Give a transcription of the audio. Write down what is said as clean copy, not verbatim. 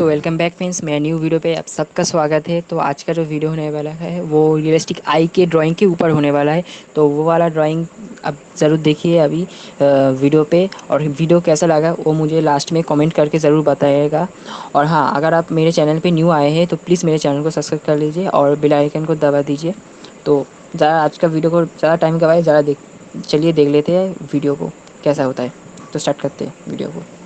So welcome back friends, मेरा new video पे आप सबका स्वागत है। तो आज का जो वीडियो होने वाला है वो रियलिस्टिक आई के ड्राइंग के ऊपर होने वाला है। तो वो वाला ड्राइंग आप ज़रूर देखिए अभी वीडियो पे, और वीडियो कैसा लगा वो मुझे लास्ट में कमेंट करके ज़रूर बताइएगा। और हाँ, अगर आप मेरे चैनल पे न्यू आए हैं तो प्लीज़ मेरे चैनल को सब्सक्राइब कर लीजिए और बेल आइकन को दबा दीजिए। तो ज़्यादा आज का वीडियो को ज़्यादा टाइम गवाए, ज़्यादा चलिए देख लेते हैं वीडियो को कैसा होता है। तो स्टार्ट करते हैं वीडियो को।